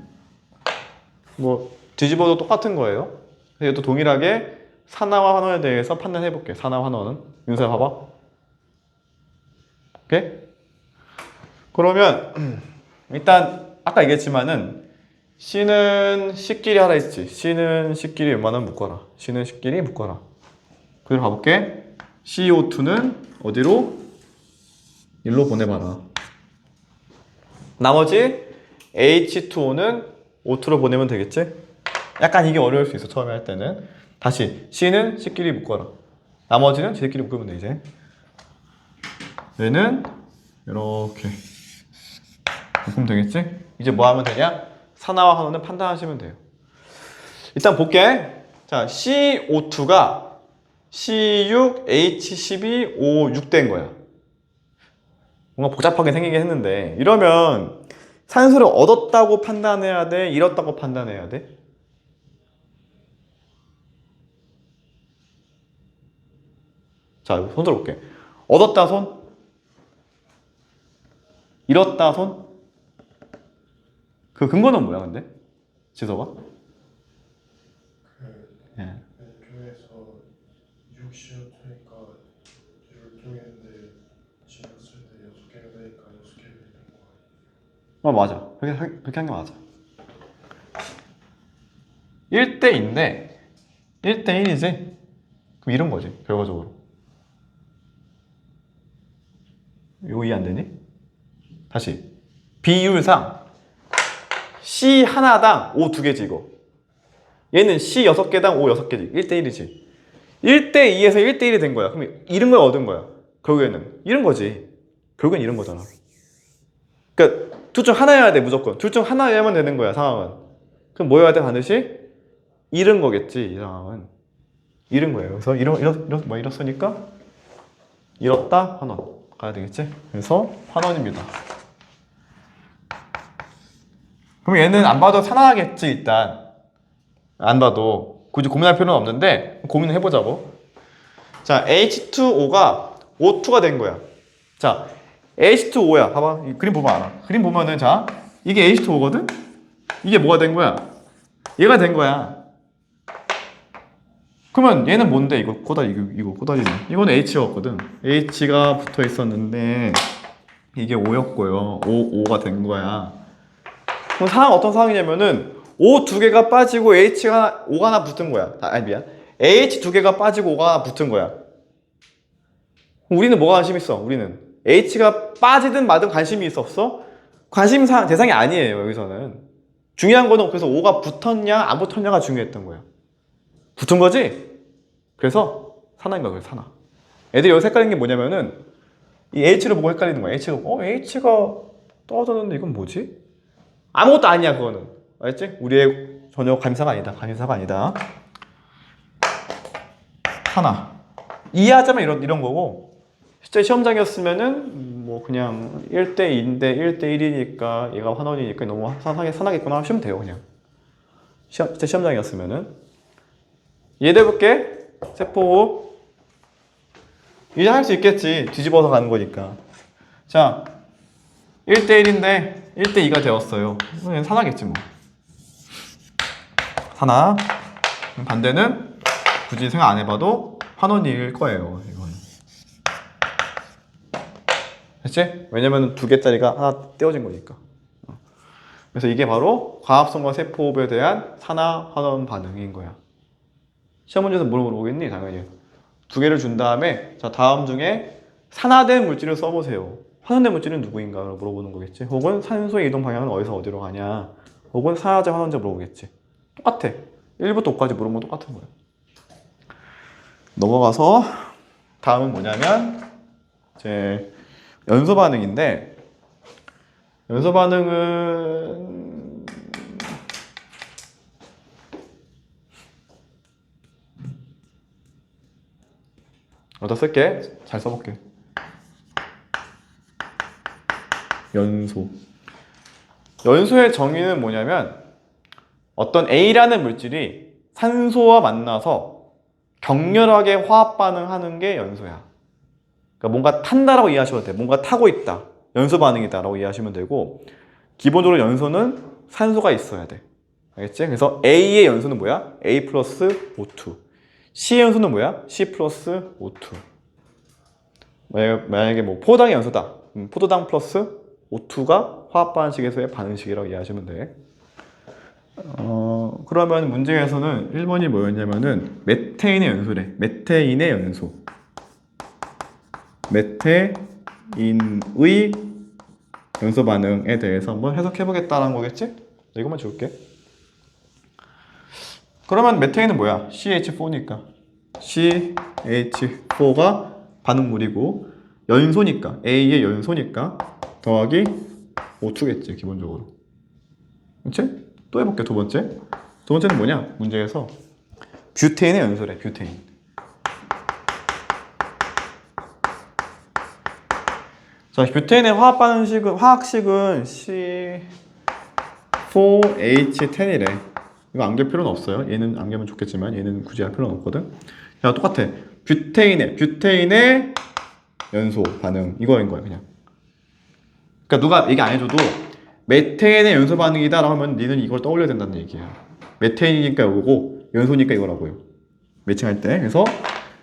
뭐 뒤집어도 똑같은 거예요. 얘도 동일하게 산화와 환원에 대해서 판단해 볼게. 산화 환원은 윤서야 봐봐. 오케이? 그러면 일단 아까 얘기했지만은 C는 C끼리 하라 했지. C는 C끼리 웬만하면 묶어라. C는 C끼리 묶어라. 그대로 가볼게. CO2는 어디로? 일로 보내봐라. 나머지 H2O는 O2로 보내면 되겠지? 약간 이게 어려울 수 있어, 처음에 할 때는. 다시 C는 C끼리 묶어라. 나머지는 C끼리 묶으면 돼, 이제. 얘는 이렇게 묶으면 되겠지? 이제 뭐 하면 되냐? 산화와 환원은 판단하시면 돼요. 일단 볼게. 자, CO2가 C6, H12, O6 된 거야. 뭔가 복잡하게 생기긴 했는데, 이러면 산소를 얻었다고 판단해야 돼? 잃었다고 판단해야 돼? 자, 손 들어볼게. 얻었다 손? 잃었다 손? 그 근거는 뭐야, 근데? 지서가? 예. 왼쪽에서 6CO2니까 열동인데 지났을 때 6개가 되니까 6개가 되는 거야. 맞아. 그렇게 한 게 맞아. 1대2인데 1대1이지? 그럼 이런 거지, 결과적으로. 이거 이해 안 되니? 다시. 비율상 C 하나당 O 2개지, 이거. 얘는 C 6개당 O 6개지. 1대1이지. 1대2에서 1대1이 된 거야. 그럼 잃은 걸 얻은 거야. 결국에는. 잃은 거지. 결국엔 잃은 거잖아. 그러니까 둘 중 하나여야 돼, 무조건. 둘 중 하나여야만 되는 거야, 상황은. 그럼 뭐 해야 돼, 반드시? 잃은 거겠지, 이 상황은. 잃은 거예요. 그래서 잃었으니까 잃었다, 환원. 가야 되겠지? 그래서 환원입니다. 그럼 얘는 안 봐도 산화하겠지, 일단. 안 봐도. 굳이 고민할 필요는 없는데, 고민을 해보자고. 자, H2O가 O2가 된 거야. 자, H2O야. 봐봐. 이 그림 보면 알아. 그림 보면은, 자, 이게 H2O거든? 이게 뭐가 된 거야? 얘가 된 거야. 그러면 얘는 뭔데? 이거 꼬다리네. 이거는 H였거든. H가 붙어 있었는데, 이게 O였고요. O가 된 거야. 그럼 상황 어떤 상황이냐면은 O 2개가 빠지고 O가 하나 붙은 거야. 아니 미안. H 2개가 빠지고 O가 하나 붙은 거야. 우리는 뭐가 관심 있어? 우리는 H가 빠지든 마든 관심이 있어 없어? 관심 대상이 아니에요, 여기서는. 중요한 거는 그래서 O가 붙었냐 안 붙었냐가 중요했던 거야. 붙은 거지? 그래서 산화인 거야. 그래서 산화. 애들이 여기서 헷갈리는 게 뭐냐면은 이 H를 보고 헷갈리는 거야. H가 떨어졌는데 이건 뭐지? 아무것도 아니야 그거는. 알겠지? 우리의 전혀 관심사가 아니다. 관심사가 아니다. 하나. 이해하자면 이런 거고 실제 시험장이었으면은 뭐 그냥 1대2인데 1대1이니까 얘가 환원이니까 너무 산하겠구나 하시면 돼요 그냥. 실제 시험장이었으면은. 이해돼볼게. 세포. 이제 할 수 있겠지. 뒤집어서 가는 거니까. 자 1대1인데 1대2가 되었어요. 그냥 산하겠지 뭐. 산하. 반대는 굳이 생각 안 해봐도 환원일 거예요. 이건. 됐지? 왜냐면 두 개짜리가 하나 떼어진 거니까. 그래서 이게 바로 과합성과 세포호흡에 대한 산화 환원 반응인 거야. 시험 문제에서 뭘 물어보겠니? 당연히 두 개를 준 다음에 자 다음 중에 산화된 물질을 써보세요. 환원된 물질은 누구인가를 물어보는 거겠지. 혹은 산소의 이동 방향은 어디서 어디로 가냐. 혹은 산화제 환원제 물어보겠지. 똑같아. 1부터 5까지 물어보면 똑같은 거야. 넘어가서 다음은 뭐냐면 이제 연소 반응인데 연소 반응은 어디다 쓸게. 잘 써볼게. 연소의 정의는 뭐냐면 어떤 A라는 물질이 산소와 만나서 격렬하게 화학 반응하는 게 연소야. 그러니까 뭔가 탄다라고 이해하셔도 돼. 뭔가 타고 있다. 연소 반응이다라고 이해하시면 되고 기본적으로 연소는 산소가 있어야 돼. 알겠지? 그래서 A의 연소는 뭐야? A 플러스 O2. C의 연소는 뭐야? C 플러스 O2. 만약에 뭐 포도당의 연소다. 포도당 플러스 O2가 화학 반응식에서의 반응식이라고 이해하시면 돼. 그러면 문제에서는 1번이 뭐였냐면은 메테인의 연소래. 메테인의 연소. 메테인의 연소 반응에 대해서 한번 해석해 보겠다는 거겠지? 이것만 줄게. 그러면 메테인은 뭐야? CH4니까 CH4가 반응물이고 연소니까 A의 연소니까 더하기 O2겠지 기본적으로. 그렇지? 또 해볼게. 두 번째는 뭐냐? 문제에서 뷰테인의 연소래. 뷰테인. 자, 뷰테인의 화학식은 C4H10이래. 이거 안길 필요는 없어요. 얘는 안기면 좋겠지만 얘는 굳이 할 필요는 없거든. 자, 똑같아. 뷰테인의 연소 반응 이거인 거야 그냥. 그러니까 누가 얘기 안 해줘도 메테인의 연소 반응이다라고 하면 니는 이걸 떠올려야 된다는 얘기야. 메테인이니까 이거고 연소니까 이거라고요. 매칭할 때. 그래서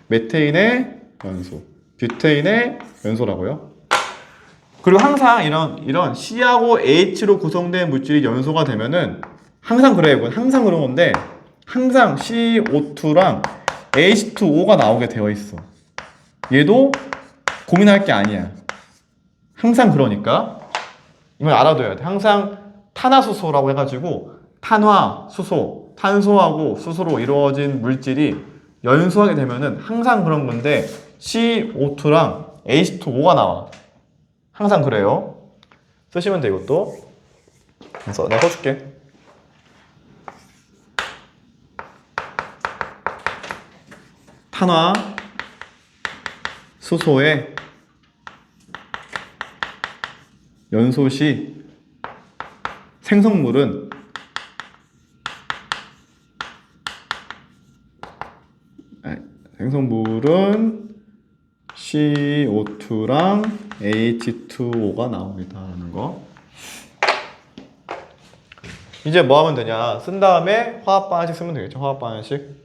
메테인의 연소, 뷰테인의 연소라고요. 그리고 항상 이런 C하고 H로 구성된 물질이 연소가 되면은 항상 그래요. 이건 항상 그런 건데 항상 CO2랑 H2O가 나오게 되어 있어. 얘도 고민할 게 아니야. 항상 그러니까 이걸 알아둬야 돼. 항상 탄화수소라고 해가지고 탄화, 수소, 탄소하고 수소로 이루어진 물질이 연소하게 되면은 항상 그런 건데 CO2랑 H2O가 나와. 항상 그래요. 쓰시면 돼 이것도. 그래서 내가 써줄게. 탄화, 수소의 연소 시 생성물은 CO2랑 H2O가 나옵니다 라는 거. 이제 뭐 하면 되냐? 쓴 다음에 화학 반응식 쓰면 되겠죠. 화학 반응식.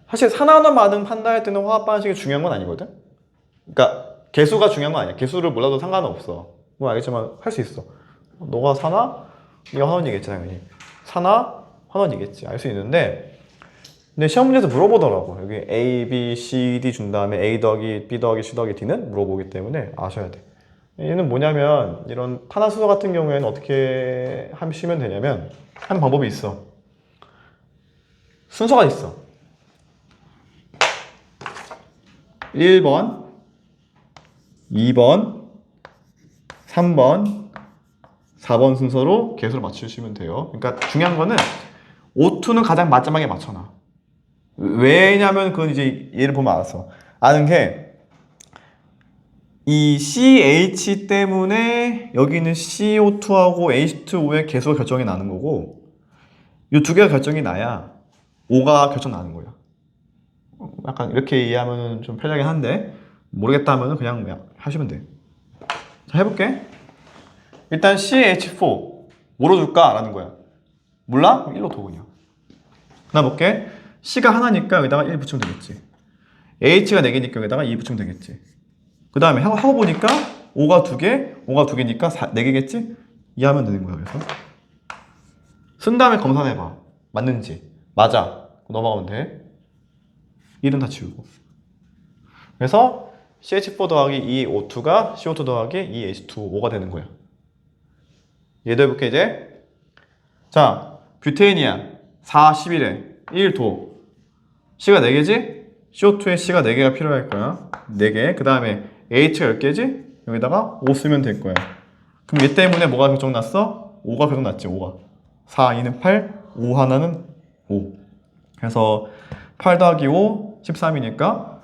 사실 산화환원 반응 판단할 때는 화학 반응식이 중요한 건 아니거든. 그러니까 개수가 중요한 건 아니야. 개수를 몰라도 상관은 없어. 뭐 알겠지만 할 수 있어. 너가 산화, 네가 환원이겠지 당연히. 산화, 환원이겠지. 알 수 있는데 근데 시험 문제에서 물어보더라고. 여기 A, B, C, D 준 다음에 A 더하기 B 더하기 C 더하기 D는 물어보기 때문에 아셔야 돼. 얘는 뭐냐면 이런 탄화수소 같은 경우에는 어떻게 하시면 되냐면 하는 방법이 있어. 순서가 있어. 1번, 2번, 3번, 4번 순서로 개수를 맞추시면 돼요. 그러니까 중요한 거는 O2는 가장 마지막에 맞춰놔. 왜냐면 그건 이제 얘를 보면 알았어. 아는 게 이 CH 때문에 여기 있는 CO2하고 H2O의 개수가 결정이 나는 거고 이 두 개가 결정이 나야 O가 결정 나는 거야. 약간 이렇게 이해하면 좀 편하긴 한데 모르겠다 하면 그냥 하시면 돼. 자, 해볼게. 일단 CH4 뭐로 줄까? 라는 거야. 몰라? 그럼 1로 둬 그냥. 나 볼게. C가 하나니까 여기다가 1 붙이면 되겠지. H가 4개니까 여기다가 2 붙이면 되겠지. 그 다음에 하고 보니까 O가 2개, O가 2개니까 4개겠지? 이해하면 되는 거야. 그래서 쓴 다음에 검사해봐. 맞는지. 맞아. 넘어가면 돼. 1은 다 지우고. 그래서 CH4 더하기 2O2가 CO2 더하기 2H2O가 되는 거야. 얘도 해볼게 이제. 자, 뷰테인이야. 4, 11에 1, 도. C가 4개지? CO2에 C가 4개가 필요할 거야. 4개. 그 다음에 H가 10개지? 여기다가 5 쓰면 될 거야. 그럼 얘 때문에 뭐가 결정났어? 5가 결정났지, 5가. 4, 2는 8, 5 하나는 5. 그래서 8 더하기 5, 13이니까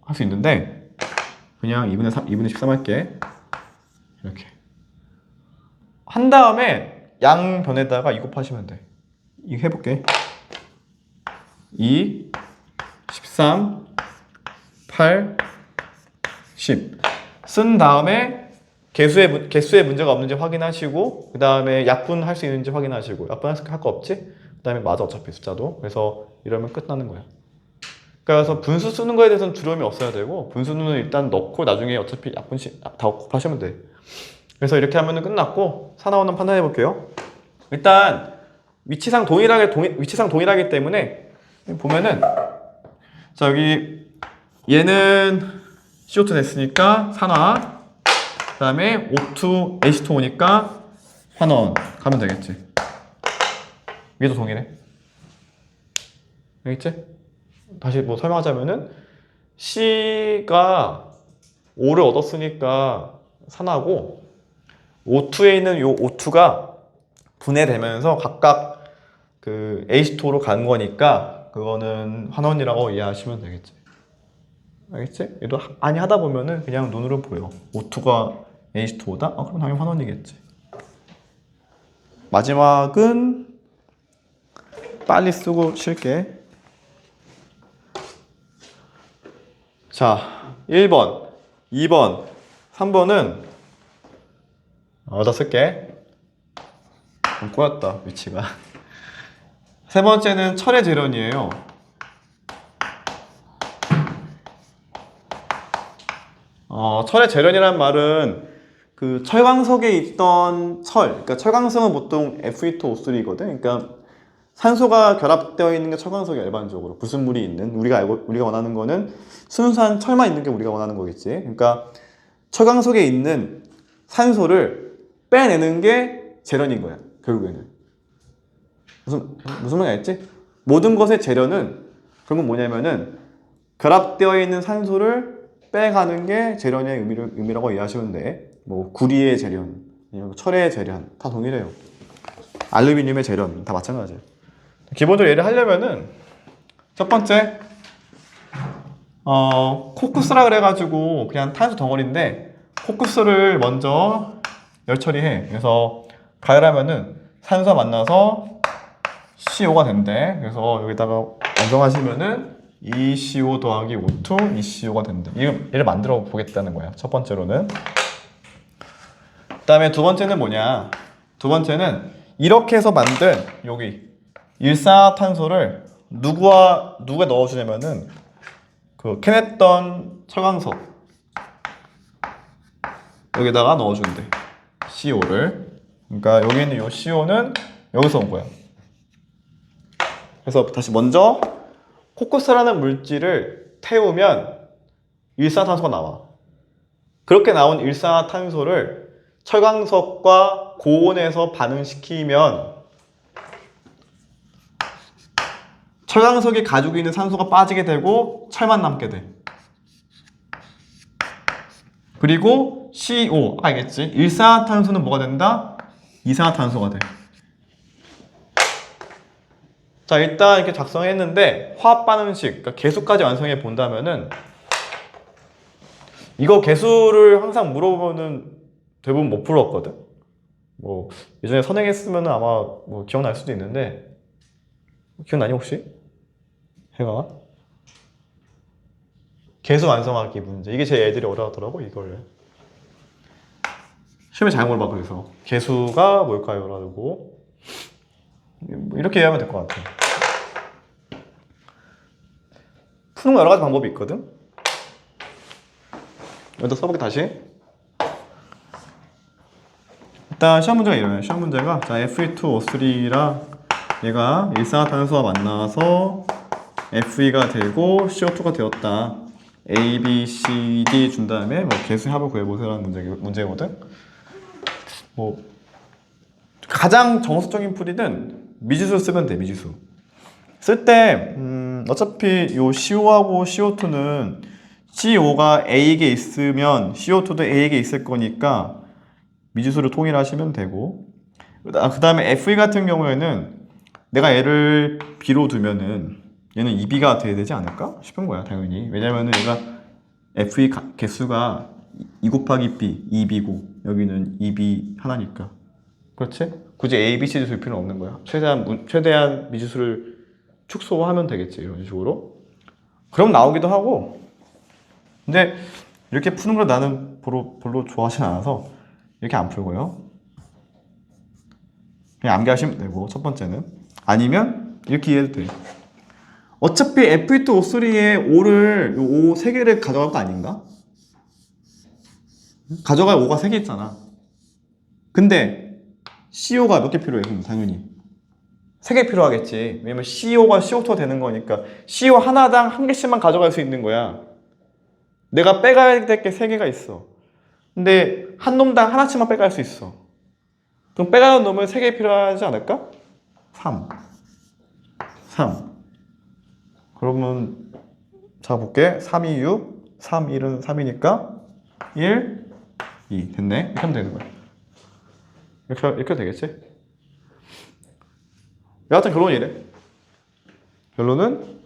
할 수 있는데 그냥 2분의 13 할게. 이렇게. 한 다음에 양변에다가 2 곱하시면 돼. 이거 해볼게. 2, 13, 8, 10. 쓴 다음에 개수에 문제가 없는지 확인하시고 그 다음에 약분할 수 있는지 확인하시고 약분할 거 없지? 그 다음에 맞아 어차피 숫자도. 그래서 이러면 끝나는 거야. 그래서 분수 쓰는 거에 대해서는 두려움이 없어야 되고 분수는 일단 넣고 나중에 어차피 약분식 다 곱하시면 돼. 그래서 이렇게 하면 끝났고 사나우는 판단해 볼게요. 일단 위치상 동일하기 때문에 보면은 자 여기 얘는 CO2 됐으니까 산화 그 다음에 O2, H2 오니까 환원 가면 되겠지. 위도 동일해. 알겠지? 다시 뭐 설명하자면은 C가 O를 얻었으니까 산화고 O2에 있는 요 O2가 분해되면서 각각 그 H2로 간 거니까 그거는 환원이라고 이해하시면 되겠지. 알겠지? 얘도 많이 하다 보면은 그냥 눈으로 보여. O2가 H2O다? 그럼 당연히 환원이겠지. 마지막은 빨리 쓰고 쉴게. 자, 1번, 2번, 3번은 다 쓸게. 좀 꼬였다, 위치가. 세 번째는 철의 재련이에요. 철의 재련이란 말은 그 철광석에 있던 철, 그러니까 철광석은 보통 Fe2O3거든. 그러니까 산소가 결합되어 있는 게 철광석이 일반적으로 불순물이 있는 우리가 원하는 거는 순수한 철만 있는 게 우리가 원하는 거겠지. 그러니까 철광석에 있는 산소를 빼내는 게 재련인 거야. 결국에는 무슨 말이 알겠지? 모든 것의 재련은 결국 뭐냐면은 결합되어 있는 산소를 빼가는 게 재련의 의미라고 이해하시면 돼. 뭐 구리의 재련, 철의 재련 다 동일해요. 알루미늄의 재련 다 마찬가지예요. 기본적으로 얘를 하려면은 첫 번째 코쿠스라 그래가지고 그냥 탄소 덩어리인데 코쿠스를 먼저 열 처리해. 그래서 가열하면은 산소가 만나서 CO가 된대. 그래서 여기다가 완성하시면은 2CO 더하기 O2, 2CO가 된대. 얘를 만들어 보겠다는 거야. 첫 번째로는. 그 다음에 두 번째는 뭐냐? 두 번째는 이렇게 해서 만든 여기 일산화탄소를 누가 넣어주냐면은 그 캐냈던 철광석 여기다가 넣어준대. CO를. 그러니까 여기 있는 이 CO는 여기서 온 거야. 그래서 다시 먼저 코쿠스라는 물질을 태우면 일산화탄소가 나와. 그렇게 나온 일산화탄소를 철광석과 고온에서 반응시키면 철광석이 가지고 있는 산소가 빠지게 되고 철만 남게 돼. 그리고 CO, 알겠지? 일산화탄소는 뭐가 된다? 이산화탄소가 돼. 자, 일단 이렇게 작성했는데 화학 반응식, 그러니까 개수까지 완성해 본다면은 이거 개수를 항상 물어보면은 대부분 못 풀었거든. 뭐 예전에 선행했으면 아마 뭐 기억날 수도 있는데 기억나니 혹시? 해가 개수 완성하기 문제. 이게 제 애들이 어려워하더라고 이걸. 시험에 잘 물어봐. 그래서 개수가 뭘까요? 라고 이렇게 이해하면 될 것 같아. 푸는 거 여러 가지 방법이 있거든. 여기다 써볼게 다시. 일단 시험 문제가 이래요. 시험 문제가 자 Fe2O3랑 얘가 일산화탄소와 만나서 Fe가 되고 CO2가 되었다. A, B, C, D 준 다음에 뭐 개수 합을 구해보세요라는 문제거든. 뭐 가장 정석적인 풀이는 미지수 쓰면 돼. 미지수 쓸 때 어차피 요 CO하고 CO2는 CO가 A에게 있으면 CO2도 A에게 있을 거니까 미지수를 통일하시면 되고, 그 다음에 FE 같은 경우에는 내가 얘를 B로 두면은 얘는 2B가 돼야 되지 않을까 싶은 거야 당연히. 왜냐면은 얘가 FE 개수가 2 곱하기 B, 2B고 여기는 2B 하나니까. 그렇지? 굳이 A, B, C 줄 필요는 없는 거야. 최대한 미지수를 축소하면 되겠지 이런 식으로. 그럼 나오기도 하고. 근데 이렇게 푸는 걸 나는 별로 좋아하진 않아서 이렇게 안 풀고요. 그냥 암기하시면 되고 첫 번째는. 아니면 이렇게 이해해도 돼. 어차피 Fe2O3의 O를 5 3개를 가져갈 거 아닌가? 가져갈 5가 3개 있잖아. 근데 CO가 몇 개 필요해? 그럼 당연히 3개 필요하겠지. 왜냐면 CO가 CO2가 되는 거니까 CO 하나당 1개씩만 가져갈 수 있는 거야. 내가 빼가야 될 게 3개가 있어. 근데 한 놈당 하나씩만 빼갈 수 있어. 그럼 빼가는 놈은 3개 필요하지 않을까? 3. 그러면 자 볼게. 3, 2, 6 3, 1은 3이니까 1, 2 됐네. 이렇게 하면 되는 거야. 이렇게 되겠지? 여하튼 결론이 이래. 결론은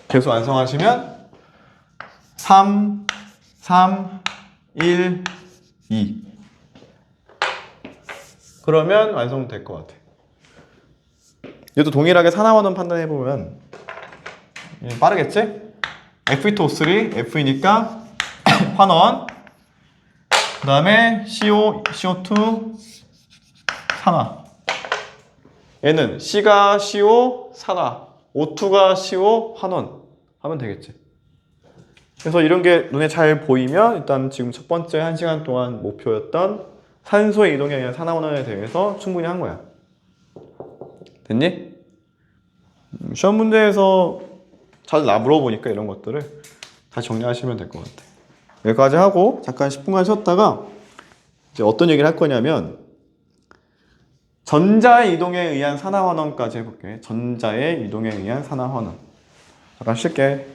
개수 완성하시면 3, 1, 2 그러면 완성될 것 같아. 이것도 동일하게 산화원은 판단해보면 빠르겠지? Fe2O3, F이니까 환원, 그 다음에 CO, CO2, 산화. 얘는 C가 CO, 산화, O2가 CO, 환원 하면 되겠지. 그래서 이런 게 눈에 잘 보이면 일단 지금 첫 번째 1시간 동안 목표였던 산소의 이동에 의한 산화원에 대해서 충분히 한 거야. 됐니? 시험 문제에서 자주 물어보니까 이런 것들을 다 정리하시면 될 것 같아. 여기까지 하고 잠깐 10분간 쉬었다가 이제 어떤 얘기를 할 거냐면 전자의 이동에 의한 산화환원까지 해볼게. 전자의 이동에 의한 산화환원. 잠깐 쉴게.